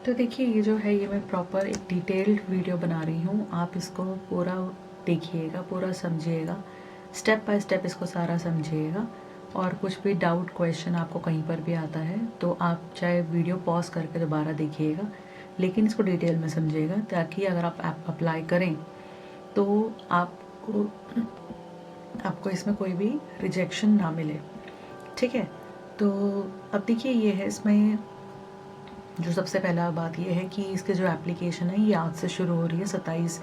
तो देखिए ये जो है ये मैं प्रॉपर एक डिटेल्ड वीडियो बना रही हूँ, आप इसको पूरा देखिएगा, पूरा समझिएगा, स्टेप बाय स्टेप इसको सारा समझिएगा। और कुछ भी डाउट क्वेश्चन आपको कहीं पर भी आता है तो आप चाहे वीडियो पॉज करके दोबारा देखिएगा, लेकिन इसको डिटेल में समझिएगा, ताकि अगर आप अप्लाई करें तो आपको इसमें कोई भी रिजेक्शन ना मिले। ठीक है, तो अब देखिए ये है, इसमें जो सबसे पहला बात ये है कि इसके जो एप्लीकेशन है ये आज से शुरू हो रही है, 27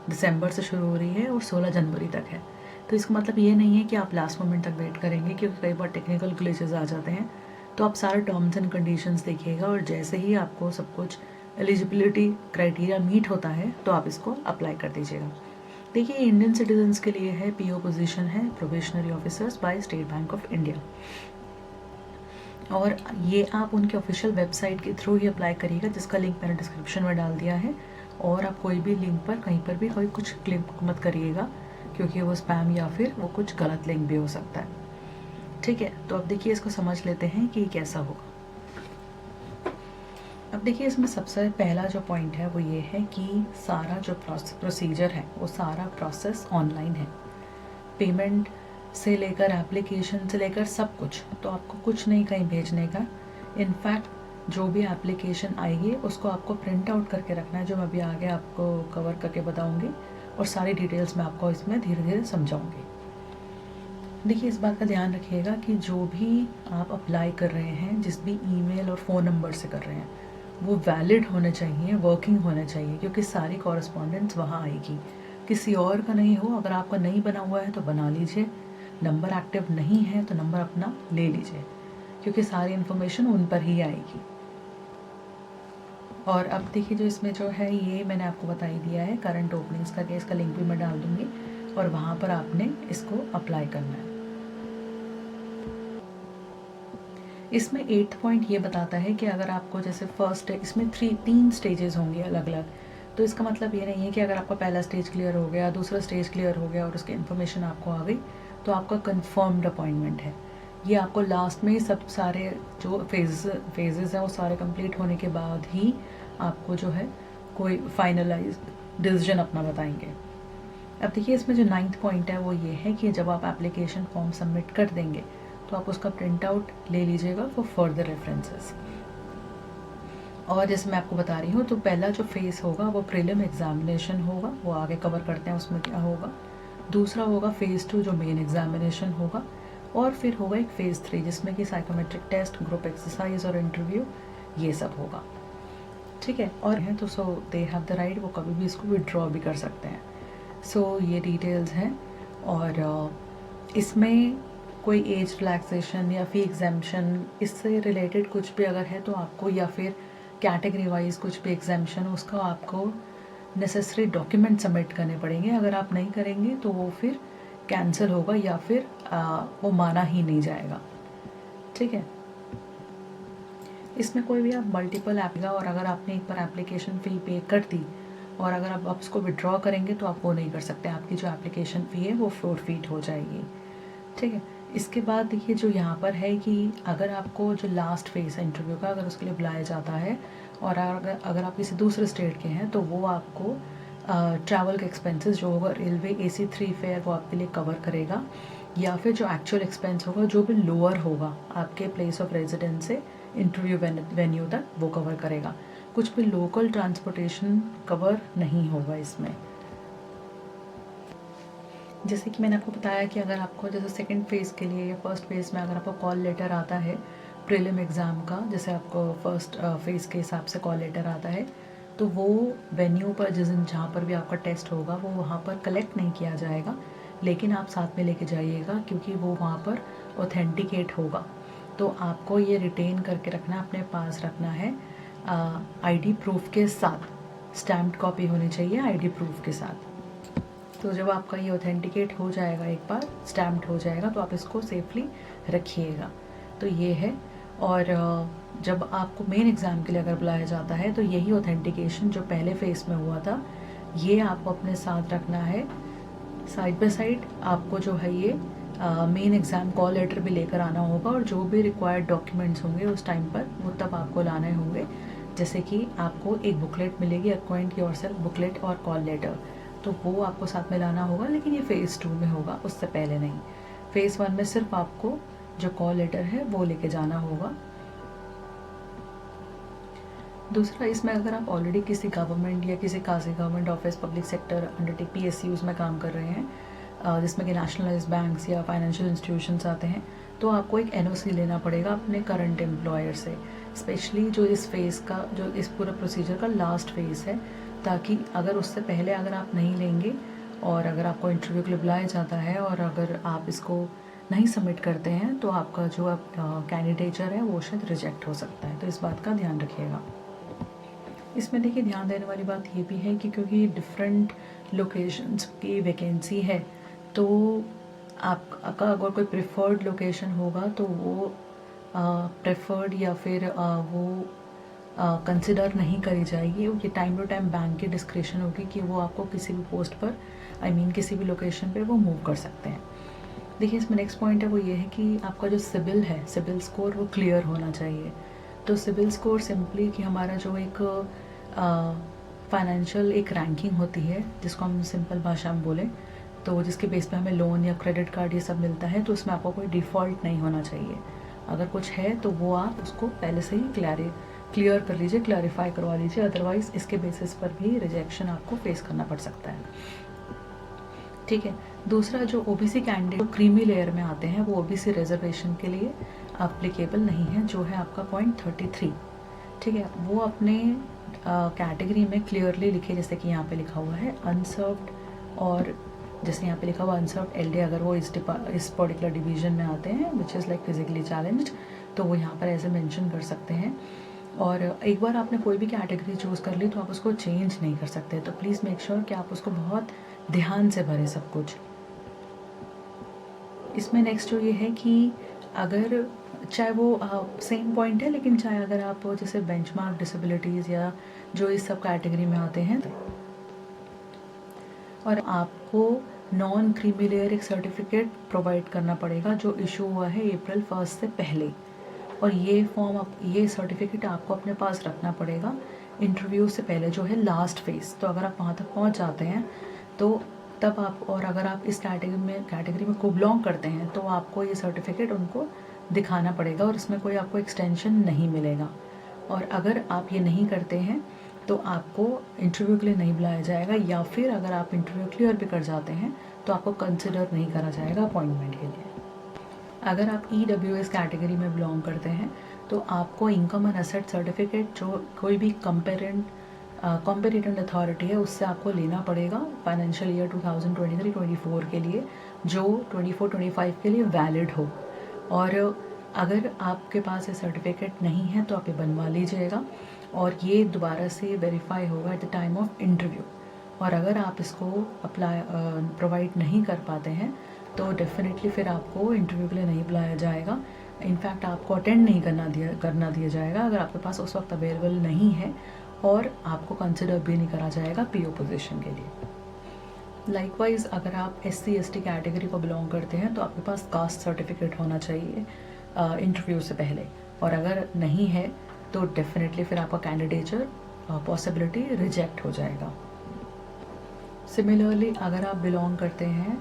दिसंबर से शुरू हो रही है और 16 जनवरी तक है। तो इसका मतलब ये नहीं है कि आप लास्ट मोमेंट तक वेट करेंगे, क्योंकि कई बार टेक्निकल ग्लिचेस आ जाते हैं। तो आप सारे टर्म्स एंड कंडीशंस देखिएगा और जैसे ही आपको सब कुछ एलिजिबिलिटी क्राइटेरिया मीट होता है तो आप इसको अप्लाई कर दीजिएगा। देखिए इंडियन सिटीजन्स के लिए है, पीओ पोजीशन है, probationary officers by state bank of India. और ये आप उनके ऑफिशियल वेबसाइट के थ्रू ही अप्लाई करिएगा, जिसका लिंक मैंने डिस्क्रिप्शन में डाल दिया है। और आप कोई भी लिंक पर कहीं पर भी कोई कुछ क्लिक मत करिएगा, क्योंकि वो स्पैम या फिर वो कुछ गलत लिंक भी हो सकता है। ठीक है, तो अब देखिए इसको समझ लेते हैं कि कैसा होगा। अब देखिए इसमें सबसे पहला जो पॉइंट है वो ये है कि सारा जो प्रोसीजर है वो सारा प्रोसेस ऑनलाइन है। पेमेंट से लेकर एप्लीकेशन से लेकर सब कुछ, तो आपको कुछ नहीं कहीं भेजने का। इनफैक्ट जो भी एप्लीकेशन आएगी उसको आपको प्रिंट आउट करके रखना है, जो मैं अभी आगे आपको कवर करके बताऊंगी, और सारी डिटेल्स मैं आपको इसमें धीरे धीरे समझाऊंगी। देखिए इस बात का ध्यान रखिएगा कि जो भी आप अप्लाई कर रहे हैं, जिस भी ईमेल और फ़ोन नंबर से कर रहे हैं, वो वैलिड होने चाहिए, वर्किंग होने चाहिए, क्योंकि सारी कॉरेस्पॉन्डेंस वहाँ आएगी, किसी और का नहीं हो। अगर आपका नहीं बना हुआ है तो बना लीजिए, नंबर एक्टिव नहीं है तो नंबर अपना ले लीजिए, क्योंकि सारी इन्फॉर्मेशन उन पर ही आएगी। और अब देखिए जो इसमें जो है ये मैंने आपको बता ही दिया है, करंट ओपनिंग्स का, इसका लिंक भी मैं डाल दूँगी, और वहाँ पर आपने इसको अप्लाई करना है। इसमें 8th पॉइंट ये बताता है कि अगर आपको जैसे फर्स्ट, इसमें 3 स्टेजेस होंगे अलग अलग। तो इसका मतलब ये नहीं है कि अगर आपका पहला स्टेज क्लियर हो गया, दूसरा स्टेज क्लियर हो गया और उसकी इन्फॉर्मेशन आपको आ गई तो आपका कंफर्म्ड अपॉइंटमेंट है। ये आपको लास्ट में सब सारे जो फेजेस हैं वो सारे कंप्लीट होने के बाद ही आपको जो है कोई फाइनलाइज डिसीजन अपना बताएंगे। अब देखिए इसमें जो 9th पॉइंट है वो ये है कि जब आप एप्लीकेशन फॉर्म सबमिट कर देंगे तो आप उसका प्रिंट आउट ले लीजिएगा फॉर फर्दर रेफरेंसेस। और जैसे मैं आपको बता रही हूँ, तो पहला जो फेस होगा वो प्रीलिम एग्जामिनेशन होगा, वो आगे कवर करते हैं उसमें क्या होगा। दूसरा होगा फेज़ 2 जो मेन एग्जामिनेशन होगा, और फिर होगा एक फेज़ 3 जिसमें कि साइकोमेट्रिक टेस्ट, ग्रुप एक्सरसाइज और इंटरव्यू, ये सब होगा। ठीक है, और हैं तो सो दे हैव द राइट, वो कभी भी इसको विड्रॉ भी कर सकते हैं। सो ये डिटेल्स हैं। और इसमें कोई एज रिलैक्सेशन या फी एग्जाम्पशन, इससे रिलेटेड कुछ भी अगर है तो आपको, या फिर कैटेगरी वाइज कुछ भी एग्जाम्पशन, उसका आपको नेसेसरी डॉक्यूमेंट सबमिट करने पड़ेंगे। अगर आप नहीं करेंगे तो वो फिर कैंसिल होगा या फिर वो माना ही नहीं जाएगा। ठीक है, इसमें कोई भी आप मल्टीपल ऐप, और अगर आपने एक बार एप्लीकेशन फ़ी पे कर दी और अगर आप उसको विड्रॉ करेंगे तो आप वो नहीं कर सकते, आपकी जो एप्लीकेशन फ़ी है वो फोरफीट हो जाएगी। ठीक है, इसके बाद देखिए जो यहाँ पर है कि अगर आपको जो लास्ट फेज है इंटरव्यू का, अगर उसके लिए बुलाया जाता है और अगर आप किसी दूसरे स्टेट के हैं तो वो आपको ट्रैवल के एक्सपेंसेस जो होगा, रेलवे AC3 फेयर वो आपके लिए कवर करेगा, या फिर जो एक्चुअल एक्सपेंस होगा जो भी लोअर होगा आपके प्लेस ऑफ रेजिडेंस से इंटरव्यू वेन्यू तक, वो कवर करेगा। कुछ भी लोकल ट्रांसपोर्टेशन कवर नहीं होगा इसमें। जैसे कि मैंने आपको बताया कि अगर आपको जैसे सेकंड फेज़ के लिए या फर्स्ट फेज़ में अगर आपको कॉल लेटर आता है प्रीलिम एग्ज़ाम का, जैसे आपको फर्स्ट फेज़ के हिसाब से कॉल लेटर आता है, तो वो वेन्यू पर जिस दिन जहाँ पर भी आपका टेस्ट होगा वो वहाँ पर कलेक्ट नहीं किया जाएगा, लेकिन आप साथ में लेके जाइएगा, क्योंकि वो वहाँ पर ऑथेंटिकेट होगा। तो आपको ये रिटेन करके रखना, अपने पास रखना है ID प्रूफ के साथ, स्टैम्प्ड कॉपी होनी चाहिए ID प्रूफ के साथ। तो जब आपका ये ऑथेंटिकेट हो जाएगा, एक बार स्टैम्प्ड हो जाएगा, तो आप इसको सेफली रखिएगा। तो ये है। और जब आपको मेन एग्ज़ाम के लिए अगर बुलाया जाता है तो यही ऑथेंटिकेशन जो पहले फेज़ में हुआ था, ये आपको अपने साथ रखना है। साइड बाय साइड आपको जो है ये मेन एग्ज़ाम कॉल लेटर भी लेकर आना होगा, और जो भी रिक्वायर्ड डॉक्यूमेंट्स होंगे उस टाइम पर वो तब आपको लाने होंगे, जैसे कि आपको एक बुकलेट मिलेगी, अक्वाइंट योरसेल्फ बुकलेट और कॉल लेटर, तो वो आपको साथ में लाना होगा, लेकिन ये फ़ेज़ 2 में होगा, उससे पहले नहीं। फ़ेज़ 1 में सिर्फ आपको जो कॉल लेटर है वो लेके जाना होगा। दूसरा, इसमें अगर आप ऑलरेडी किसी गवर्नमेंट या किसी खासी government office, public sector undertake PSUs में काम कर रहे हैं, जिसमें कि नेशनलाइज्ड बैंक्स या फाइनेंशियल इंस्टीट्यूशंस आते हैं, तो आपको एक NOC लेना पड़ेगा अपने करंट एम्प्लॉयर से, स्पेशली जो इस फेज़ का, जो इस पूरा प्रोसीजर का लास्ट फेज़ है, ताकि अगर उससे पहले अगर आप नहीं लेंगे और अगर आपको इंटरव्यू के लिए बुलाया जाता है और अगर आप इसको नहीं सबमिट करते हैं तो आपका जो कैंडिडेचर है वो शायद रिजेक्ट हो सकता है, तो इस बात का ध्यान रखिएगा। इसमें देखिए ध्यान देने वाली बात ये भी है कि क्योंकि डिफरेंट लोकेशंस की वैकेंसी है, तो आपका अगर कोई प्रेफर्ड लोकेशन होगा तो वो प्रेफर्ड या फिर वो कंसिडर नहीं करी जाएगी। ये टाइम टू टाइम बैंक की डिस्क्रिप्शन होगी कि वो आपको किसी भी पोस्ट पर, किसी भी लोकेशन पे वो मूव कर सकते हैं। देखिए इसमें नेक्स्ट पॉइंट है वो ये है कि आपका जो सिबिल है, सिबिल स्कोर वो क्लियर होना चाहिए। तो सिबिल स्कोर सिंपली कि हमारा जो एक फाइनेंशियल एक रैंकिंग होती है, जिसको हम सिंपल भाषा में बोलें, तो जिसके बेस पे हमें लोन या क्रेडिट कार्ड ये सब मिलता है, तो उसमें आपको कोई डिफ़ॉल्ट नहीं होना चाहिए। अगर कुछ है तो वो आप उसको पहले से ही क्लियर कर लीजिए, क्लैरिफाई करवा लीजिए, अदरवाइज़ इसके बेसिस पर भी रिजेक्शन आपको फेस करना पड़ सकता है। ठीक है। दूसरा, जो OBC कैंडिडेट क्रीमी लेयर में आते हैं वो OBC रिजर्वेशन के लिए अप्लीकेबल नहीं है, जो है आपका पॉइंट 33। ठीक है, वो अपने कैटेगरी में क्लियरली लिखे, जैसे कि यहाँ पे लिखा हुआ है अनसर्व्ड, और जैसे यहाँ पे लिखा हुआ अनसर्व्ड LD, अगर वो इस पर्टिकुलर डिवीजन में आते हैं which is like physically challenged, तो वो यहाँ पर ऐसे मेंशन कर सकते हैं। और एक बार आपने कोई भी कैटेगरी चूज़ कर ली तो आप उसको चेंज नहीं कर सकते, तो प्लीज़ मेक श्योर कि आप उसको बहुत ध्यान से भरें सब कुछ। इसमें नेक्स्ट जो ये है कि अगर चाहे वो सेम पॉइंट है, लेकिन चाहे अगर आप जैसे बेंचमार्क डिसेबिलिटीज़ या जो इस सब कैटेगरी में आते हैं, और आपको नॉन क्रीमी लेयर एक सर्टिफिकेट प्रोवाइड करना पड़ेगा जो इशू हुआ है April 1 से पहले, और ये ये सर्टिफिकेट आपको अपने पास रखना पड़ेगा इंटरव्यू से पहले, जो है लास्ट फेज़। तो अगर आप वहाँ तक पहुँच जाते हैं तो तब आप, और अगर आप इस कैटेगरी में को बिलोंग करते हैं, तो आपको ये सर्टिफिकेट उनको दिखाना पड़ेगा और इसमें कोई आपको एक्सटेंशन नहीं मिलेगा। और अगर आप ये नहीं करते हैं तो आपको इंटरव्यू के लिए नहीं बुलाया जाएगा, या फिर अगर आप इंटरव्यू क्लियर भी कर जाते हैं तो आपको कंसिडर नहीं करा जाएगा अपॉइंटमेंट के लिए। अगर आप EWS कैटेगरी में बिलोंग करते हैं तो आपको इनकम एंड एसेट सर्टिफिकेट, जो कोई भी कॉम्पेटेंट अथॉरिटी है, उससे आपको लेना पड़ेगा फाइनेंशियल ईयर 2023-24 के लिए, जो 24-25 के लिए वैलिड हो। और अगर आपके पास ये सर्टिफिकेट नहीं है तो आप ये बनवा लीजिएगा, और ये दोबारा से वेरीफाई होगा at the time of interview. और अगर आप इसको प्रोवाइड नहीं कर पाते हैं तो डेफिनेटली फिर आपको इंटरव्यू के लिए नहीं बुलाया जाएगा। इनफैक्ट आपको अटेंड नहीं करना दिया जाएगा अगर आपके पास उस वक्त अवेलेबल नहीं है, और आपको कंसिडर भी नहीं करा जाएगा PO पोजीशन के लिए। लाइकवाइज अगर आप SC/ST कैटेगरी को बिलोंग करते हैं तो आपके पास कास्ट सर्टिफिकेट होना चाहिए इंटरव्यू से पहले, और अगर नहीं है तो डेफिनेटली फिर आपका कैंडिडेचर पॉसिबिलिटी रिजेक्ट हो जाएगा। सिमिलरली अगर आप बिलोंग करते हैं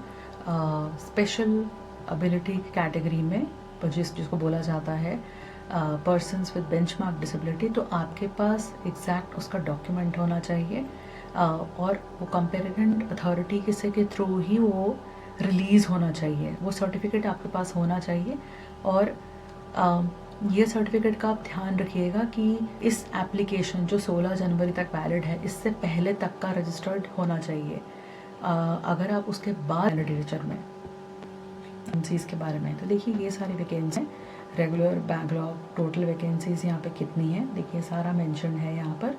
स्पेशल एबिलिटी कैटेगरी में, जिसको बोला जाता है पर्सन्स विद बेंचमार्क डिसेबिलिटी, तो आपके पास एग्जैक्ट उसका डॉक्यूमेंट होना चाहिए, और वो कंपेटेंट अथॉरिटी के थ्रू ही वो रिलीज़ होना चाहिए, वो सर्टिफिकेट आपके पास होना चाहिए। और ये सर्टिफिकेट का आप ध्यान रखिएगा कि इस एप्लीकेशन जो 16 जनवरी तक वैलिड है, इससे पहले तक का रजिस्टर्ड होना चाहिए। अगर आप उसके बाद लिटरेचर में वैकेंसीज़ के बारे में, तो देखिए ये सारी वैकेंसी हैं, रेगुलर, बैकलॉग, टोटल वैकेंसीज़ यहाँ पे कितनी है देखिए सारा मेंशन है यहाँ पर।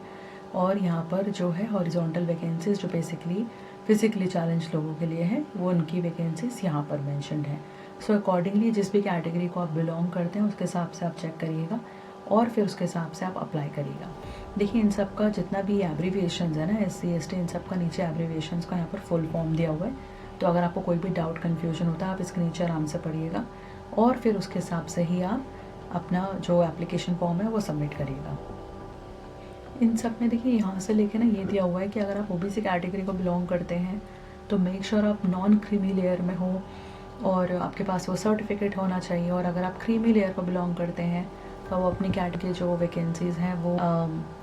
और यहाँ पर जो है हॉरिजॉन्टल वैकेंसीज़ जो बेसिकली फिजिकली चैलेंज लोगों के लिए है, वो उनकी वैकेंसीज़ यहाँ पर मेंशनड है। सो अकॉर्डिंगली जिस भी कैटेगरी को आप बिलोंग करते हैं उसके हिसाब से आप चेक करिएगा और फिर उसके हिसाब से आप अप्लाई करिएगा। देखिए इन सब का जितना भी एब्रीविएशंस है ना, SC/ST, इन सब का नीचे एब्रीविएशंस का यहाँ पर फुल फॉर्म दिया हुआ है, तो अगर आपको कोई भी डाउट कन्फ्यूजन होता है आप इसके नीचे आराम से पढ़िएगा और फिर उसके हिसाब से ही आप अपना जो एप्लीकेशन फॉर्म है वो सबमिट करिएगा। इन सब में देखिए यहाँ से लेके ना ये दिया हुआ है कि अगर आप ओबीसी कैटेगरी को बिलोंग करते हैं तो मेक श्योर आप नॉन क्रीमी लेयर में हो और आपके पास वो सर्टिफिकेट होना चाहिए। और अगर आप क्रीमी लेयर को बिलोंग करते हैं तो वो अपनी कैटेगरी जो वैकेंसीज़ हैं वो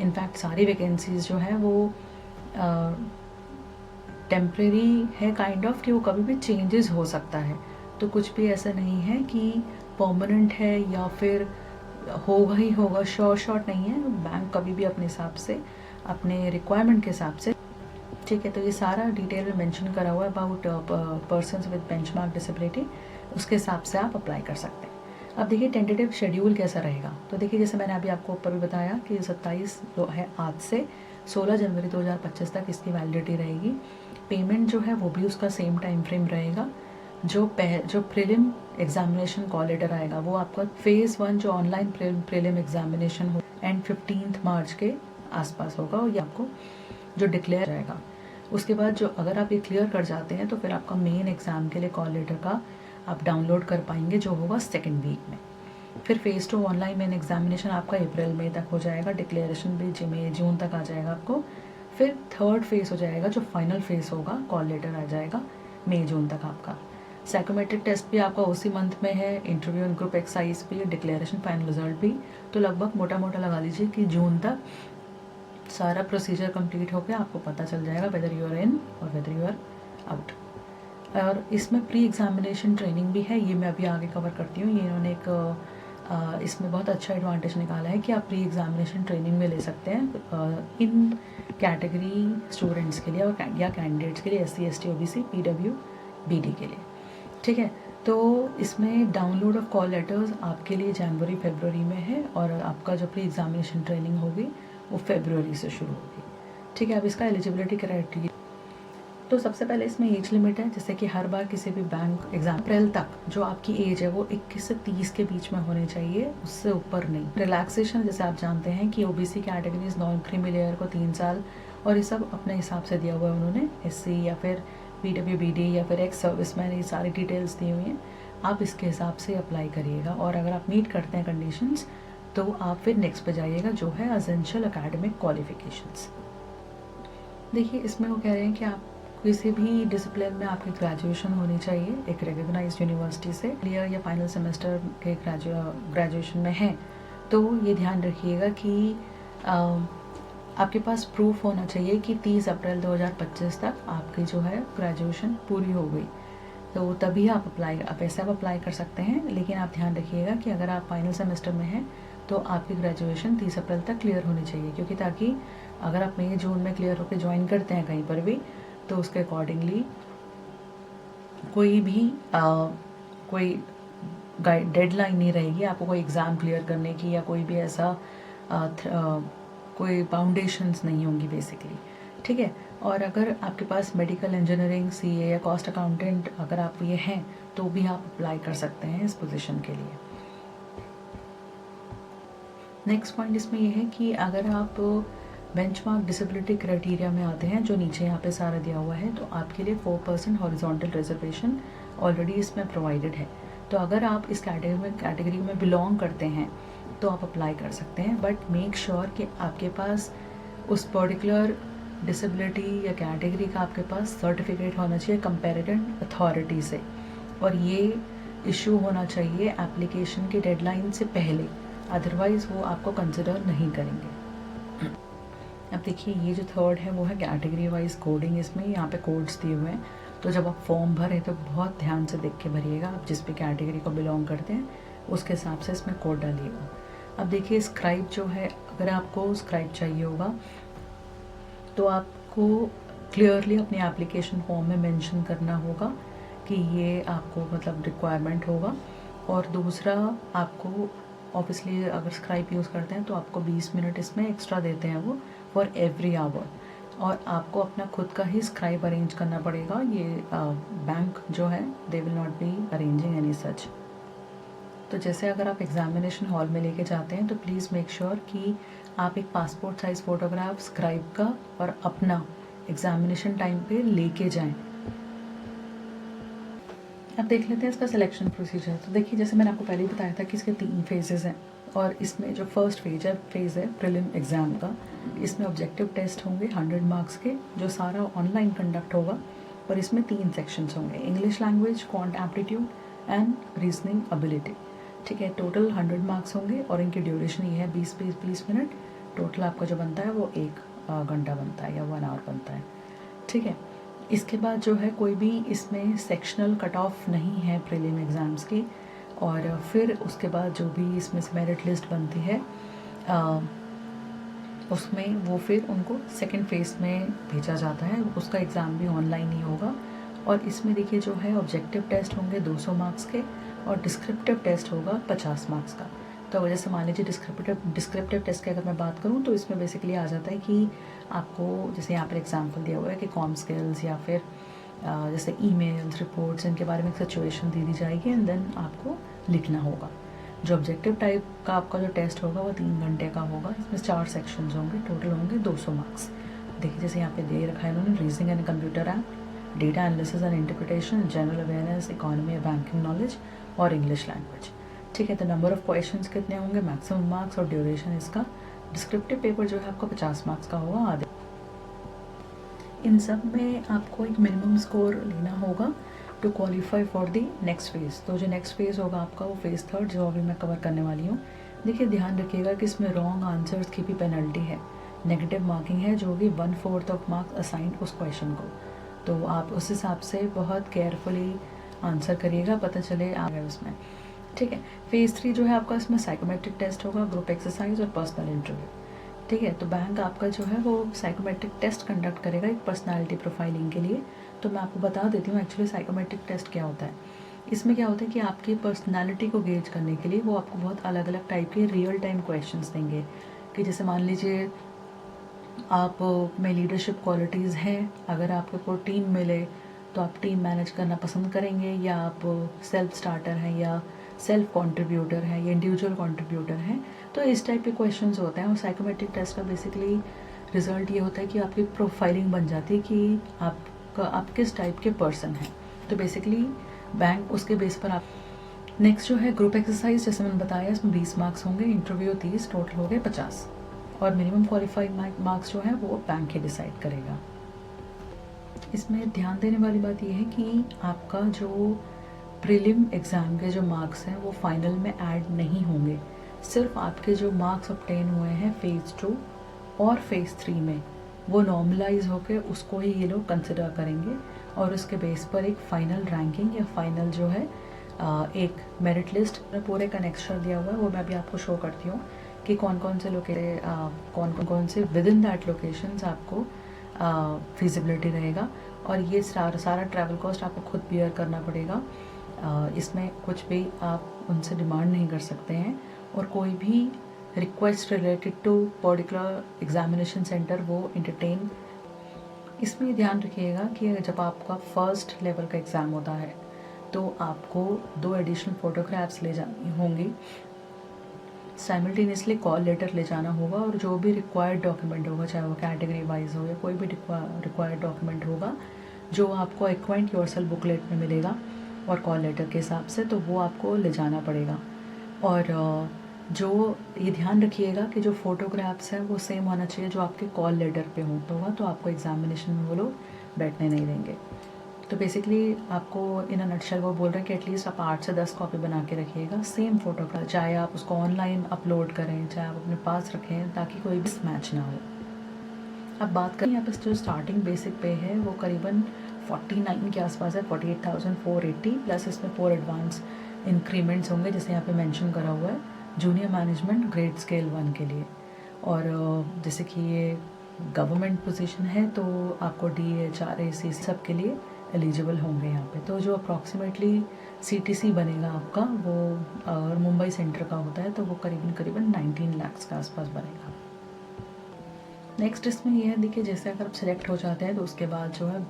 इनफैक्ट सारी वैकेंसीज़ जो हैं वो टेम्प्रेरी है काइंड ऑफ, कि वो कभी भी चेंजेस हो सकता है। तो कुछ भी ऐसा नहीं है कि परमानेंट है या फिर होगा ही होगा, शॉर्ट नहीं है। बैंक कभी भी अपने हिसाब से, अपने रिक्वायरमेंट के हिसाब से, ठीक है। तो ये सारा डिटेल में मेंशन करा हुआ है about persons with benchmark disability, उसके हिसाब से आप अप्लाई कर सकते हैं। अब देखिए टेंटेटिव शेड्यूल कैसा रहेगा। तो देखिए जैसे मैंने अभी आपको ऊपर भी बताया कि 27 जो है आज से 16 जनवरी 2025 तक इसकी वैलिडिटी रहेगी। पेमेंट जो है वो भी उसका सेम टाइम फ्रेम रहेगा। जो प्रीलिम एग्जामिनेशन कॉल लेटर आएगा वो आपका फेज़ 1 जो ऑनलाइन प्रीलिम एग्जामिनेशन हो एंड 15 मार्च के आसपास होगा, और ये आपको जो डिक्लेयर जाएगा। उसके बाद जो अगर आप ये क्लियर कर जाते हैं तो फिर आपका मेन एग्ज़ाम के लिए कॉल लेटर का आप डाउनलोड कर पाएंगे, जो होगा 2nd वीक में। फिर फेज़ 2 ऑनलाइन मेन एग्जामिनेशन आपका अप्रैल मई तक हो जाएगा, डिक्लेरेशन भी मई जून तक आ जाएगा आपको। फिर 3rd फेज़ हो जाएगा जो फाइनल फेज़ होगा, कॉल लेटर आ जाएगा मई जून तक आपका। साइकोमेट्रिक टेस्ट भी आपका उसी मंथ में है, इंटरव्यू एंड ग्रुप एक्सरसाइज भी, डिक्लेरेशन फाइनल रिजल्ट भी। तो लगभग मोटा मोटा लगा लीजिए कि जून तक सारा प्रोसीजर कंप्लीट हो गया, आपको पता चल जाएगा वेदर यू आर इन और वेदर यू आर आउट। और इसमें प्री एग्जामिनेशन ट्रेनिंग भी है, ये मैं अभी आगे कवर करती हूँ। ये इन्होंने एक इसमें बहुत अच्छा एडवांटेज निकाला है कि आप प्री एग्जामिनेशन ट्रेनिंग में ले सकते हैं इन कैटेगरी स्टूडेंट्स के लिए और या कैंडिडेट्स के लिए, SC ST OBC PW BD के लिए, ठीक है। तो इसमें डाउनलोड ऑफ कॉल लेटर्स आपके लिए जनवरी फरवरी में है, और आपका जो प्री एग्जामिनेशन ट्रेनिंग होगी वो फरवरी से शुरू होगी, ठीक है। अब इसका एलिजिबिलिटी क्राइटेरिया, तो सबसे पहले इसमें एज लिमिट है, जैसे कि हर बार किसी भी बैंक एग्जाम अप्रैल तक जो आपकी एज है वो 21 से 30 के बीच में होनी चाहिए, उससे ऊपर नहीं। रिलैक्सेशन जैसे आप जानते हैं कि OBC categories non creamy layer को 3 साल, और ये सब अपने हिसाब से दिया हुआ है उन्होंने, SC या फिर PW BD या फिर एक्स सर्विसमैन, ये सारी डिटेल्स दी हुई हैं। आप इसके हिसाब से अप्लाई करिएगा, और अगर आप मीट करते हैं कंडीशंस तो आप फिर नेक्स्ट पे जाइएगा जो है एसेंशियल एकेडमिक क्वालिफिकेशंस। देखिए इसमें वो कह रहे हैं कि आप किसी भी डिसिप्लिन में आपकी ग्रेजुएशन होनी चाहिए एक रिकग्नाइज्ड यूनिवर्सिटी से, क्लियर या फाइनल सेमेस्टर के ग्रेजुएशन में है तो ये ध्यान रखिएगा कि आपके पास प्रूफ होना चाहिए कि 30 अप्रैल 2025 तक आपकी जो है ग्रेजुएशन पूरी हो गई, तो तभी आप ऐसे आप अप्लाई कर सकते हैं। लेकिन आप ध्यान रखिएगा कि अगर आप फाइनल सेमेस्टर में हैं तो आपकी ग्रेजुएशन 30 अप्रैल तक क्लियर होनी चाहिए, क्योंकि ताकि अगर आप मई जून में क्लियर होकर ज्वाइन करते हैं कहीं पर भी तो उसके अकॉर्डिंगली कोई भी कोई डेडलाइन नहीं रहेगी आपको कोई एग्ज़ाम क्लियर करने की, या कोई भी ऐसा कोई बाउंडेशंस नहीं होंगी बेसिकली, ठीक है। और अगर आपके पास मेडिकल इंजीनियरिंग CA या कॉस्ट अकाउंटेंट अगर आप ये हैं तो भी आप अप्लाई कर सकते हैं इस पोजीशन के लिए। नेक्स्ट पॉइंट इसमें ये है कि अगर आप बेंचमार्क डिसेबिलिटी क्राइटेरिया में आते हैं जो नीचे यहाँ पे सारा दिया हुआ है, तो आपके लिए 4% हॉरिजॉन्टल रिजर्वेशन ऑलरेडी इसमें प्रोवाइडेड है। तो अगर आप इस कैटेगरी में बिलोंग करते हैं तो आप अप्लाई कर सकते हैं, बट मेक श्योर कि आपके पास उस पर्टिकुलर डिसेबिलिटी या कैटेगरी का आपके पास सर्टिफिकेट होना चाहिए कंपैरेटिव अथॉरिटी से, और ये इशू होना चाहिए एप्लीकेशन की डेडलाइन से पहले, अदरवाइज़ वो आपको कंसिडर नहीं करेंगे। अब देखिए ये जो थर्ड है वो है कैटेगरी वाइज कोडिंग। इसमें यहाँ पे कोड्स दिए हुए हैं, तो जब आप फॉर्म भरें तो बहुत ध्यान से देख के भरिएगा, आप जिस भी कैटेगरी को बिलोंग करते हैं उसके हिसाब से इसमें कोड डालिएगा। अब देखिए स्क्राइब जो है, अगर आपको स्क्राइब चाहिए होगा तो आपको क्लियरली अपने एप्लीकेशन फॉर्म में मेंशन करना होगा कि ये आपको मतलब रिक्वायरमेंट होगा। और दूसरा आपको ऑब्वियसली अगर स्क्राइब यूज़ करते हैं तो आपको 20 मिनट इसमें एक्स्ट्रा देते हैं वो फॉर एवरी आवर, और आपको अपना खुद का ही स्क्राइब अरेंज करना पड़ेगा। ये बैंक जो है they will not be arranging any such. तो जैसे अगर आप एग्जामिनेशन हॉल में लेके जाते हैं तो प्लीज़ मेक श्योर कि आप एक पासपोर्ट साइज़ फ़ोटोग्राफ स्क्राइब का और अपना एग्जामिनेशन टाइम पे लेके जाएं। अब देख लेते हैं इसका सिलेक्शन प्रोसीजर। तो देखिए जैसे मैंने आपको पहले ही बताया था कि इसके 3 फेजेस हैं, और इसमें जो फर्स्ट फेज़ है प्रीलिम एग्ज़ाम का, इसमें ऑब्जेक्टिव टेस्ट होंगे 100 मार्क्स के, जो सारा ऑनलाइन कंडक्ट होगा। और इसमें 3 सेक्शंस होंगे, English language, quant aptitude and reasoning ability. ठीक है, टोटल 100 मार्क्स होंगे और इनकी ड्यूरेशन ये है 20 मिनट। टोटल आपका जो बनता है वो 1 घंटा बनता है या 1 आवर बनता है। ठीक है, इसके बाद जो है कोई भी इसमें सेक्शनल कट ऑफ नहीं है प्रीलिम एग्ज़ाम्स की। और फिर उसके बाद जो भी इसमें से मेरिट लिस्ट बनती है उसमें वो फिर उनको सेकंड फेज़ में भेजा जाता है। उसका एग्ज़ाम भी ऑनलाइन ही होगा। और इसमें देखिए जो है ऑब्जेक्टिव टेस्ट होंगे 200 मार्क्स के और डिस्क्रिप्टिव टेस्ट होगा 50 मार्क्स का। तो वजह से मान लीजिए डिस्क्रिप्टिव टेस्ट की अगर मैं बात करूँ तो इसमें बेसिकली आ जाता है कि आपको, जैसे यहाँ पर एग्जांपल दिया हुआ है कि कॉम स्किल्स या फिर जैसे ईमेल्स, रिपोर्ट्स, इनके बारे में एक सिचुएशन दे दी जाएगी एंड देन आपको लिखना होगा। जो ऑब्जेक्टिव टाइप का आपका जो टेस्ट होगा वो 3 घंटे का होगा। इसमें 4 सेक्शंस होंगे, टोटल होंगे 200 मार्क्स। देखिए जैसे यहाँ पे दे रखा है इन्होंने, reasoning and computer act, data analysis and interpretation, general awareness, economy and banking knowledge और इंग्लिश लैंग्वेज। ठीक है, तो नंबर ऑफ क्वेश्चंस कितने होंगे, मैक्सिमम मार्क्स और ड्यूरेशन इसका। डिस्क्रिप्टिव पेपर जो है आपका 50 मार्क्स का होगा आधे। इन सब में आपको एक मिनिमम स्कोर लेना होगा to qualify for the next phase. तो जो नेक्स्ट फेज़ होगा आपका वो फेज़ 3 जो अभी मैं कवर करने वाली हूँ। देखिए ध्यान रखिएगा कि इसमें रॉन्ग आंसर्स की भी पेनल्टी है, नेगेटिव मार्किंग है, जो कि 1/4 ऑफ मार्क्स असाइंड उस क्वेश्चन को। तो आप उस हिसाब से बहुत केयरफुली आंसर करिएगा, पता चले आ गए उसमें। ठीक है, फेज़ 3 जो है आपका, इसमें साइकोमेट्रिक टेस्ट होगा, ग्रुप एक्सरसाइज और पर्सनल इंटरव्यू। ठीक है, तो बैंक आपका जो है वो साइकोमेट्रिक टेस्ट कंडक्ट करेगा एक पर्सनालिटी प्रोफाइलिंग के लिए। तो मैं आपको बता देती हूँ एक्चुअली साइकोमेट्रिक टेस्ट क्या होता है। इसमें क्या होता है कि आपकी पर्सनालिटी को गेज करने के लिए वो आपको बहुत अलग अलग टाइप के रियल टाइम क्वेश्चंस देंगे। कि जैसे मान लीजिए आप में लीडरशिप क्वालिटीज़ हैं, अगर आपको कोई टीम मिले तो आप टीम मैनेज करना पसंद करेंगे, या आप सेल्फ स्टार्टर हैं, या सेल्फ कंट्रीब्यूटर है, या इंडिविजुअल कंट्रीब्यूटर हैं। तो इस टाइप के क्वेश्चंस होते हैं। और साइकोमेट्रिक टेस्ट का बेसिकली रिजल्ट ये होता है कि आपकी प्रोफाइलिंग बन जाती है कि आप किस टाइप के पर्सन हैं। तो बेसिकली बैंक उसके बेस पर आप। नेक्स्ट जो है ग्रुप एक्सरसाइज, जैसे मैंने बताया इसमें 20 मार्क्स होंगे, इंटरव्यू 30, टोटल हो गए 50। और मिनिमम क्वालिफाइड मार्क्स जो है वो बैंक ही डिसाइड करेगा। इसमें ध्यान देने वाली बात यह है कि आपका जो प्रीलिम एग्ज़ाम के जो मार्क्स हैं वो फाइनल में ऐड नहीं होंगे। सिर्फ आपके जो मार्क्स ऑब्टेन हुए हैं फेज़ 2 और फेज़ 3 में, वो नॉर्मलाइज होकर उसको ही ये लोग कंसिडर करेंगे। और उसके बेस पर एक फ़ाइनल रैंकिंग या फाइनल जो है एक मेरिट लिस्ट पूरे का नेक्स्ट्रा दिया हुआ है, वो मैं अभी आपको शो करती हूँ कि कौन कौन से विद इन दैट लोकेशंस आपको फिजिबिलिटी रहेगा। और ये सारा ट्रैवल कॉस्ट आपको खुद बियर करना पड़ेगा। इसमें कुछ भी आप उनसे डिमांड नहीं कर सकते हैं। और कोई भी request related to particular examination centre वो इंटरटेन। इसमें ध्यान रखिएगा कि जब आपका फर्स्ट लेवल का एग्ज़ाम होता है तो आपको 2 एडिशनल फ़ोटोग्राफ्स ले जानी होंगी, साइमल्टेनियसली कॉल लेटर ले जाना होगा, और जो भी रिक्वायर्ड डॉक्यूमेंट होगा, चाहे वो कैटेगरी वाइज हो या कोई भी रिक्वायर्ड डॉक्यूमेंट होगा जो आपको एक्वाइंट योरसेल्फ बुकलेट में मिलेगा और कॉल लेटर के हिसाब से, तो वो आपको ले जाना पड़ेगा। और जो ये ध्यान रखिएगा कि जो फ़ोटोग्राफ्स हैं वो सेम होना चाहिए जो आपके कॉल लेटर पे होगा, तो आपको एग्जामिनेशन में वो लोग बैठने नहीं देंगे। तो बेसिकली आपको इन अ नटशेल वो बोल रहे हैं कि एटलीस्ट आप 8 से 10 कॉपी बना के रखिएगा सेम फ़ोटोग्राफ, चाहे आप उसको ऑनलाइन अपलोड करें, चाहे आप अपने पास रखें, ताकि कोई भी मैच ना हो। अब बात करें यहाँ पर जो स्टार्टिंग बेसिक पे है वो करीबन 49 के आसपास है, 48,480 प्लस इसमें 4 एडवांस इंक्रीमेंट्स होंगे, जैसे यहाँ पे मेंशन करा हुआ है जूनियर मैनेजमेंट ग्रेड स्केल 1 के लिए। और जैसे कि ये गवर्नमेंट पोजीशन है तो आपको DH RAC सब के लिए एलिजिबल होंगे यहाँ पे। तो जो अप्रॉक्सीमेटली CTC बनेगा आपका वो अगर मुंबई सेंटर का होता है तो वो करीबन 19 लाख के आसपास बनेगा। नेक्स्ट इसमें ये है, देखिए जैसे अगर आप सिलेक्ट हो जाते हैं तो उसके बाद जो है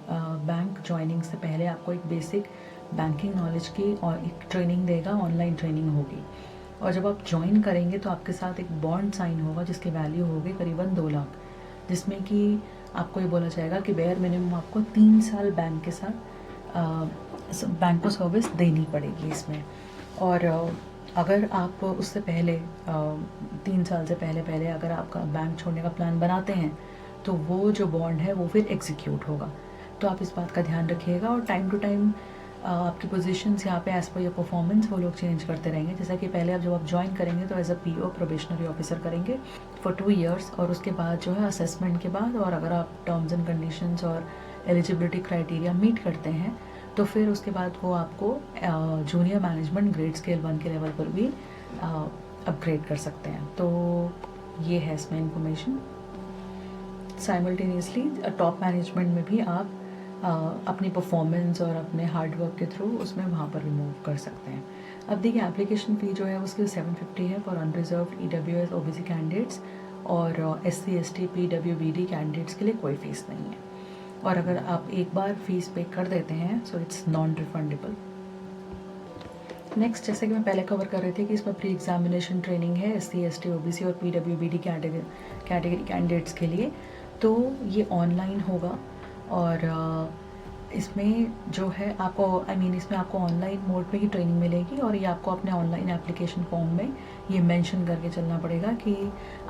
बैंक ज्वाइनिंग से पहले आपको एक बेसिक बैंकिंग नॉलेज की और एक ट्रेनिंग देगा, ऑनलाइन ट्रेनिंग होगी। और जब आप ज्वाइन करेंगे तो आपके साथ एक बॉन्ड साइन होगा जिसकी वैल्यू होगी करीबन 2 लाख, जिसमें कि आपको ये बोला जाएगा कि बेयर मिनिमम आपको 3 साल बैंक के साथ बैंक को सर्विस देनी पड़ेगी इसमें। और अगर आप उससे पहले 3 साल से पहले अगर आपका बैंक छोड़ने का प्लान बनाते हैं तो वो जो बॉन्ड है वो फिर एग्जीक्यूट होगा। तो आप इस बात का ध्यान रखिएगा, और टाइम टू टाइम आपकी पोजीशंस यहाँ पे एज़ पर योर परफॉर्मेंस वो लोग चेंज करते रहेंगे। जैसा कि पहले जब आप ज्वाइन करेंगे तो as a PO probationary officer करेंगे फॉर 2 ईयर्स, और उसके बाद जो है असेसमेंट के बाद, और अगर आप टर्म्स एंड कंडीशंस और एलिजिबिलिटी क्राइटेरिया मीट करते हैं तो फिर उसके बाद वो आपको जूनियर मैनेजमेंट ग्रेड स्केल 1 के लेवल पर भी अपग्रेड कर सकते हैं। तो ये है इसमें इंफॉर्मेशन। साइमल्टेनियसली टॉप मैनेजमेंट में भी आप अपनी परफॉर्मेंस और अपने हार्डवर्क के थ्रू उसमें वहाँ पर भी मूव कर सकते हैं। अब देखिए एप्लीकेशन फ़ी जो है उसकी 750 है for unreserved EWS OBC candidates, और SC ST PWBD कैंडिडेट्स के लिए कोई फ़ीस नहीं है। और अगर आप एक बार फीस पे कर देते हैं so it's non refundable. Next, जैसे कि मैं पहले कवर कर रही थी कि इसमें प्री एग्जामिनेशन ट्रेनिंग है SC ST OBC और PWBD कैटेगरी कैंडिडेट्स के लिए। तो ये ऑनलाइन होगा, और इसमें जो है आपको इसमें आपको ऑनलाइन मोड पे ही ट्रेनिंग मिलेगी, और ये आपको अपने ऑनलाइन एप्लीकेशन फॉर्म में ये मेंशन करके चलना पड़ेगा कि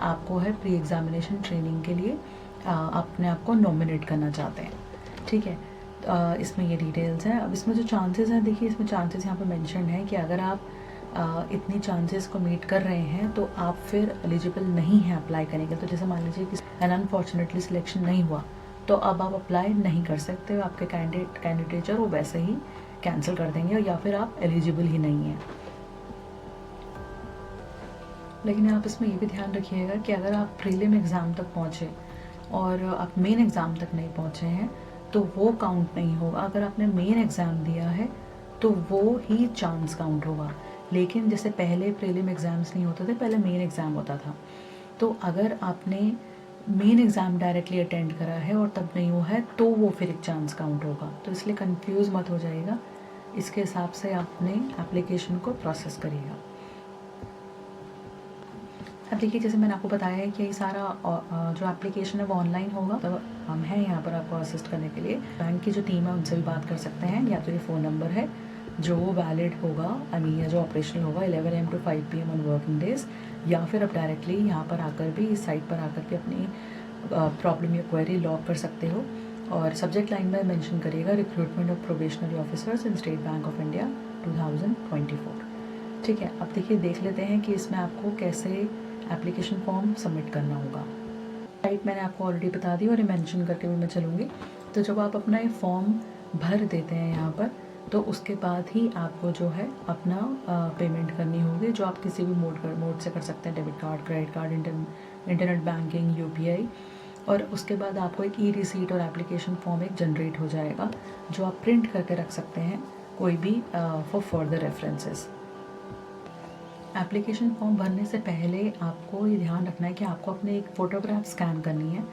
आपको है प्री एग्जामिनेशन ट्रेनिंग के लिए अपने आप को नॉमिनेट करना चाहते हैं। ठीक है, इसमें ये डिटेल्स हैं। अब इसमें जो चांसेस हैं, देखिए इसमें चांसेस यहाँ पे मेंशन है कि अगर आप इतनी चांसेस को मीट कर रहे हैं तो आप फिर एलिजिबल नहीं हैं अप्लाई करने के। तो जैसे मान लीजिए कि अनफॉर्चुनेटली सिलेक्शन नहीं हुआ तो अब आप अप्लाई नहीं कर सकते हो, आपके कैंडिडेचर वो वैसे ही कैंसिल कर देंगे, या फिर आप एलिजिबल ही नहीं हैं। लेकिन आप इसमें ये भी ध्यान रखिएगा कि अगर आप प्रीलिम एग्ज़ाम तक पहुँचे और आप मेन एग्ज़ाम तक नहीं पहुँचे हैं तो वो काउंट नहीं होगा। अगर आपने मेन एग्ज़ाम दिया है तो वो ही चांस काउंट होगा। लेकिन जैसे पहले प्रीलिम एग्ज़ाम्स नहीं होते थे, पहले मेन एग्ज़ाम होता था। तो अगर आपने मेन एग्ज़ाम डायरेक्टली अटेंड करा है और तब नहीं हुआ है तो वो फिर एक चांस काउंट होगा। तो इसलिए कंफ्यूज मत हो जाइएगा, इसके हिसाब से आपने एप्लीकेशन को प्रोसेस करिएगा। अब देखिए, जैसे मैंने आपको बताया है कि ये सारा जो एप्लीकेशन है वो ऑनलाइन होगा। तो हम हैं यहाँ पर आपको असिस्ट करने के लिए। बैंक की जो टीम है उनसे भी बात कर सकते हैं, या तो ये फ़ोन नंबर है जो वैलिड होगा, या जो ऑपरेशनल होगा 11 AM to 5 PM on working days, या फिर आप डायरेक्टली यहाँ पर आकर भी, इस साइट पर आकर के अपनी प्रॉब्लम या क्वेरी लॉग कर सकते हो। और सब्जेक्ट लाइन में मेंशन करिएगा recruitment of probationary officers in state bank of India 2024। ठीक है, अब देखिए देख लेते हैं कि इसमें आपको कैसे एप्लीकेशन फॉर्म सबमिट करना होगा। साइट मैंने आपको ऑलरेडी बता दी और ये मेंशन करके भी मैं चलूँगी। तो जब आप अपना ये फॉर्म भर देते हैं यहाँ पर, तो उसके बाद ही आपको जो है अपना पेमेंट करनी होगी, जो आप किसी भी मोड से कर सकते हैं, debit card, credit card, internet banking, UPI। और उसके बाद आपको एक ई-रिसीट और एप्लीकेशन फॉर्म एक जनरेट हो जाएगा जो आप प्रिंट करके रख सकते हैं कोई भी for further references. Application form भरने से पहले आपको ये ध्यान रखना है कि आपको अपने एक फ़ोटोग्राफ स्कैन करनी है,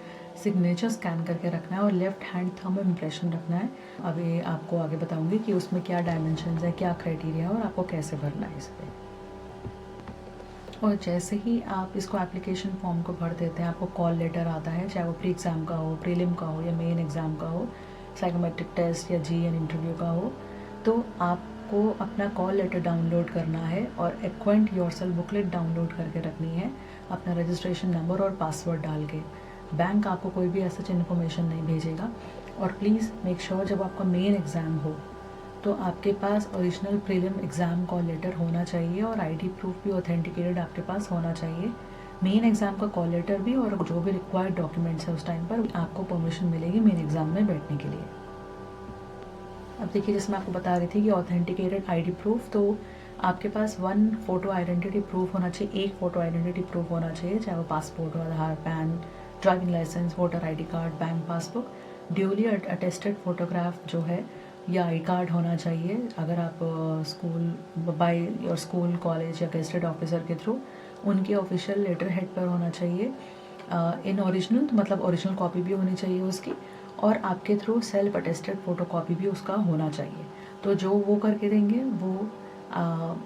सिग्नेचर स्कैन करके रखना है, और लेफ़्ट हैंड थंब इम्प्रेशन रखना है। अभी आपको आगे बताऊंगी कि उसमें क्या डायमेंशंस है, क्या क्राइटेरिया है और आपको कैसे भरना है इस पर। और जैसे ही आप इसको एप्लीकेशन फॉर्म को भर देते हैं, आपको कॉल लेटर आता है, चाहे वो प्री एग्ज़ाम का हो, प्रीलिम का हो, या मेन एग्ज़ाम का हो, साइकोमेट्रिक टेस्ट या GN इंटरव्यू का हो। तो आपको अपना कॉल लेटर डाउनलोड करना है और एक्वेंट योरसेल्फ बुकलेट डाउनलोड करके रखनी है, अपना रजिस्ट्रेशन नंबर और पासवर्ड डाल के। बैंक आपको कोई भी ऐसा इन्फॉर्मेशन नहीं भेजेगा। और प्लीज़ मेक श्योर जब आपका मेन एग्ज़ाम हो तो आपके पास original prelim exam call letter होना चाहिए, और ID प्रूफ भी ऑथेंटिकेटेड आपके पास होना चाहिए। मेन एग्ज़ाम का कॉल लेटर भी, और जो भी रिक्वायर्ड डॉक्यूमेंट्स है उस टाइम पर आपको परमिशन मिलेगी मेन एग्ज़ाम में बैठने के लिए। अब देखिए, जैसे मैं आपको बता रही थी कि ऑथेंटिकेटेड ID प्रूफ, तो आपके पास 1 फ़ोटो आइडेंटिटी प्रूफ होना चाहिए, एक फ़ोटो आइडेंटिटी प्रूफ होना चाहिए, चाहे वो पासपोर्ट हो, Aadhaar, PAN, driving licence, voter ID card, bank passbook, duly attested photograph जो है, या आई कार्ड होना चाहिए। अगर आप school by your school, college या गेस्टेड ऑफिसर के थ्रू, उनके ऑफिशियल लेटर हेड पर होना चाहिए। इन ओरिजिनल, मतलब ओरिजिनल कॉपी भी होनी चाहिए उसकी, और आपके through self attested photocopy भी उसका होना चाहिए। तो जो वो करके देंगे वो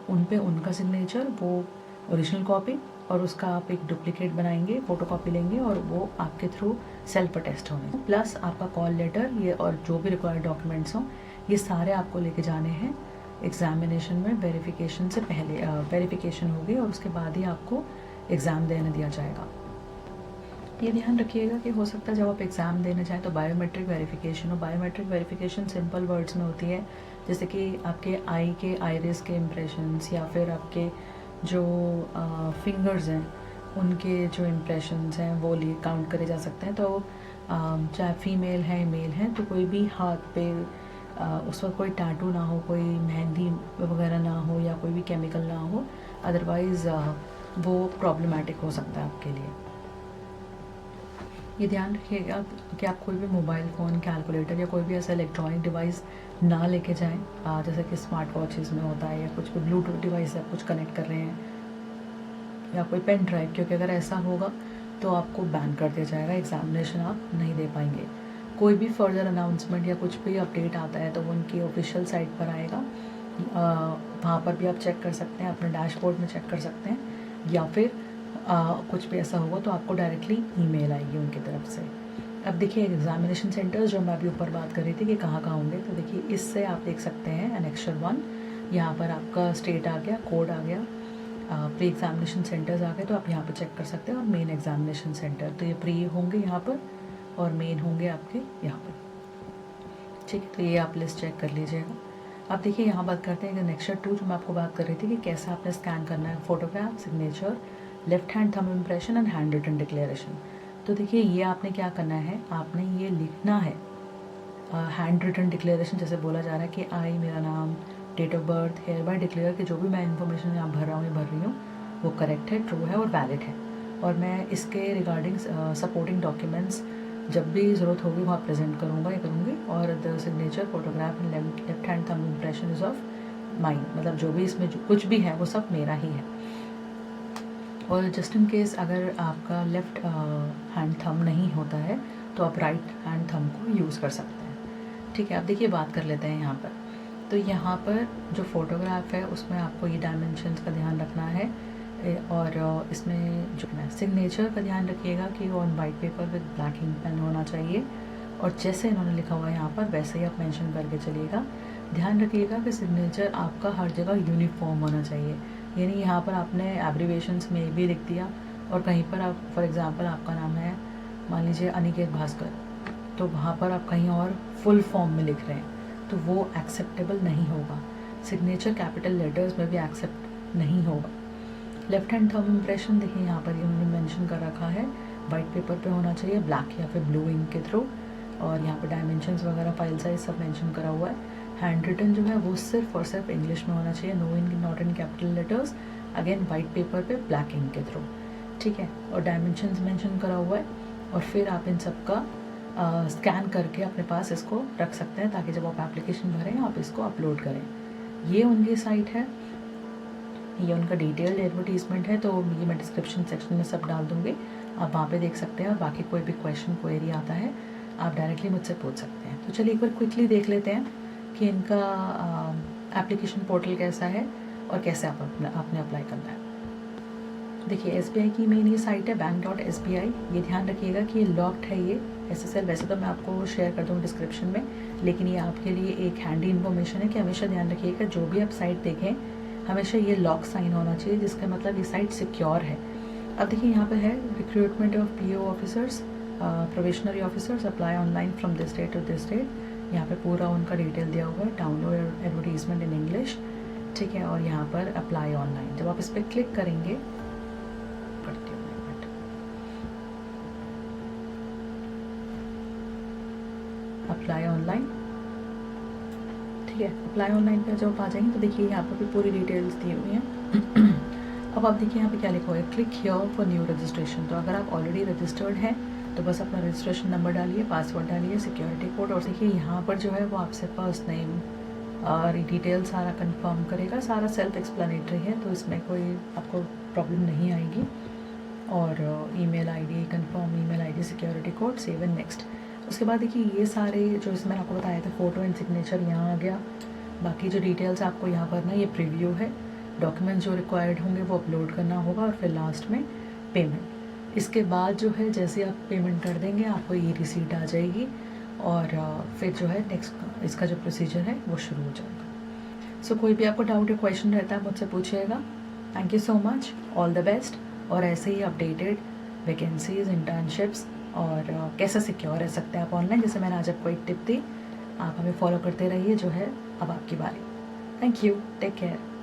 उन पे उनका सिग्नेचर, वो ओरिजिनल कॉपी, और उसका आप एक डुप्लीकेट बनाएंगे, फ़ोटो कॉपी लेंगे, और वो आपके थ्रू सेल्फ अटेस्ट होंगे। प्लस आपका कॉल लेटर, ये और जो भी रिक्वायर्ड डॉक्यूमेंट्स हों, ये सारे आपको लेके जाने हैं एग्ज़ामिनेशन में वेरिफिकेशन से पहले वेरिफिकेशन होगी और उसके बाद ही आपको एग्ज़ाम देने दिया जाएगा। ये ध्यान रखिएगा कि हो सकता है जब आप एग्ज़ाम देने जाएँ तो बायोमेट्रिक वेरिफिकेशन हो। बायोमेट्रिक वेरिफिकेशन सिंपल वर्ड्स में होती है, जैसे कि आपके आई के आइरिस के इम्प्रेशंस या फिर आपके जो फिंगर्स हैं उनके जो इम्प्रेशंस हैं वो लिए काउंट करे जा सकते हैं। तो चाहे फीमेल है मेल है तो कोई भी हाथ पे उस वक्त कोई टैटू ना हो, कोई मेहंदी वगैरह ना हो या कोई भी केमिकल ना हो, अदरवाइज़ वो प्रॉब्लमेटिक हो सकता है आपके लिए। ये ध्यान रखिएगा कि आप कोई भी मोबाइल फ़ोन, कैलकुलेटर या कोई भी ऐसा इलेक्ट्रॉनिक डिवाइस ना लेके जाएं, जैसे कि स्मार्ट वॉचेज़ में होता है या कुछ भी ब्लूटूथ डिवाइस से आप कुछ कनेक्ट कर रहे हैं या कोई पेन ड्राइव, क्योंकि अगर ऐसा होगा तो आपको बैन कर दिया जाएगा, एग्ज़ामिनेशन आप नहीं दे पाएंगे। कोई भी फर्दर अनाउंसमेंट या कुछ भी अपडेट आता है तो वो उनकी ऑफिशियल साइट पर आएगा, वहाँ पर भी आप चेक कर सकते हैं, अपने डैशबोर्ड में चेक कर सकते हैं, या फिर कुछ भी ऐसा होगा तो आपको डायरेक्टली ईमेल आएगी उनकी तरफ से। अब देखिए एग्जामिनेशन सेंटर्स जो मैं अभी ऊपर बात कर रही थी कि कहाँ कहाँ होंगे, तो देखिए इससे आप देख सकते हैं एनेक्चर 1, यहाँ पर आपका स्टेट आ गया, कोड आ गया, प्री एग्जामिनेशन सेंटर्स आ गए, तो आप यहाँ पर चेक कर सकते हैं। और मेन एग्जामिनेशन सेंटर, तो ये प्री होंगे यहाँ पर और मेन होंगे आपके यहाँ पर, ठीक है। तो ये आप लिस्ट चेक कर लीजिएगा। अब देखिए यहाँ बात करते हैं कि एनेक्चर 2 जो मैं आपको बात कर रही थी कि कैसे आपने स्कैन करना है photograph, signature, left hand thumb impression and handwritten declaration. तो देखिए ये आपने क्या करना है, आपने ये लिखना है हैंड रिटन डिक्लेरेशन, जैसे बोला जा रहा है कि आई, मेरा नाम, date of birth, hereby declare कि जो भी मैं इन्फॉर्मेशन यहाँ भर रहा हूँ, भर रही हूँ वो करेक्ट है, ट्रू है और वैलिड है। और मैं इसके रिगार्डिंग सपोर्टिंग डॉक्यूमेंट्स जब भी ज़रूरत होगी वहाँ प्रेजेंट करूँगा या करूँगी। और the signature, photograph and left hand thumb impression is of mine, मतलब जो भी इसमें जो कुछ भी है वो सब मेरा ही है। और जस्ट इन केस अगर आपका लेफ़्ट हैंड थंब नहीं होता है तो आप राइट हैंड थंब को यूज़ कर सकते हैं, ठीक है। अब देखिए बात कर लेते हैं यहाँ पर। तो यहाँ पर जो फ़ोटोग्राफ है उसमें आपको ये डायमेंशंस का ध्यान रखना है, और इसमें जो है सिग्नेचर का ध्यान रखिएगा कि on white paper with black ink pen होना चाहिए, और जैसे इन्होंने लिखा हुआ है यहाँ पर वैसे ही आप मेंशन करके चलिएगा। ध्यान रखिएगा कि सिग्नेचर आपका हर जगह यूनिफॉर्म होना चाहिए, यानी यहाँ पर आपने एब्रीवेशंस में भी लिख दिया और कहीं पर आप फॉर एग्ज़ाम्पल आपका नाम है मान लीजिए अनिकेत भास्कर, तो वहाँ पर आप कहीं और फुल फॉर्म में लिख रहे हैं तो वो एक्सेप्टेबल नहीं होगा। सिग्नेचर कैपिटल लेटर्स में भी एक्सेप्ट नहीं होगा। लेफ्ट हैंड थंब इम्प्रेशन देखिए यहाँ पर इन्होंने मेंशन कर रखा है, वाइट पेपर पे होना चाहिए, ब्लैक या फिर ब्लू इंक के थ्रू, और यहाँ पर डायमेंशंस वगैरह, फाइल साइज सब मेंशन करा हुआ है। हैंड रिटन जो है वो सिर्फ और सिर्फ इंग्लिश में होना चाहिए, no in not in capital letters, again white paper पे ब्लैक इंक के थ्रू, ठीक है। और डायमेंशंस मेंशन करा हुआ है, और फिर आप इन सब का स्कैन करके अपने पास इसको रख सकते हैं ताकि जब आप एप्लीकेशन भरें आप इसको अपलोड करें। ये उनकी साइट है, ये उनका डिटेल्ड एडवर्टीजमेंट है, तो ये मैं डिस्क्रिप्शन सेक्शन में सब डाल दूँगी, आप वहाँ पे देख सकते हैं। और बाकी कोई भी क्वेश्चन क्वेरी आता है आप डायरेक्टली मुझसे पूछ सकते हैं। तो चलिए एक बार क्विकली देख लेते हैं कि इनका एप्लीकेशन पोर्टल कैसा है और कैसे आपने अप्लाई करना है। देखिए SBI की मेन ये साइट है bank.sbi। ये ध्यान रखिएगा कि ये लॉक्ड है, ये SSL। वैसे तो मैं आपको शेयर कर दूँगी डिस्क्रिप्शन में, लेकिन ये आपके लिए एक हैंडी इन्फॉर्मेशन है कि हमेशा ध्यान रखिएगा जो भी आप साइट देखें हमेशा ये लॉक साइन होना चाहिए, जिसका मतलब ये साइट सिक्योर है। अब देखिए यहाँ पे है recruitment of PO officers, probationary officers, apply online from this date to this date. यहाँ पे पूरा उनका डिटेल दिया हुआ है, डाउनलोड एडवर्टीजमेंट इन इंग्लिश, ठीक है। और यहाँ पर अप्लाई ऑनलाइन, जब आप इस पर क्लिक करेंगे, अप्लाई ऑनलाइन, ठीक है। अप्लाई ऑनलाइन पे जब आप आ जाएंगे तो देखिए यहाँ पर भी पूरी डिटेल्स दी हुई हैं। अब आप देखिए यहाँ पे क्या लिखा हुआ है, click here for new registration. तो अगर आप ऑलरेडी रजिस्टर्ड हैं तो बस अपना रजिस्ट्रेशन नंबर डालिए, पासवर्ड डालिए, सिक्योरिटी कोड, और देखिए यहाँ पर जो है वो आपसे फर्स्ट नेम और डिटेल सारा कंफर्म करेगा। सारा सेल्फ एक्सप्लेनेटरी है तो इसमें कोई आपको प्रॉब्लम नहीं आएगी। और email ID, confirm email ID, security code, save and next. उसके बाद देखिए ये सारे जो इसमें आपको बताया था, फ़ोटो एंड सिग्नेचर यहाँ आ गया। बाकी जो डिटेल्स आपको यहाँ पर ना, ये प्रीव्यू है, डॉक्यूमेंट्स जो रिक्वायर्ड होंगे वो अपलोड करना होगा, और फिर लास्ट में पेमेंट। इसके बाद जो है जैसे आप पेमेंट कर देंगे आपको ये रिसीट आ जाएगी, और फिर जो है नेक्स्ट इसका जो प्रोसीजर है वो शुरू हो जाएगा। सो कोई भी आपको डाउट या क्वेश्चन रहता है मुझसे पूछिएगा। Thank you so much, all the best. और ऐसे ही अपडेटेड वैकेंसीज, इंटर्नशिप्स और कैसे सिक्योर रह सकते हैं आप ऑनलाइन, जैसे मैंने आज आपको एक टिप दी, आप हमें फॉलो करते रहिए। जो है अब आपकी बारी। Thank you, take care.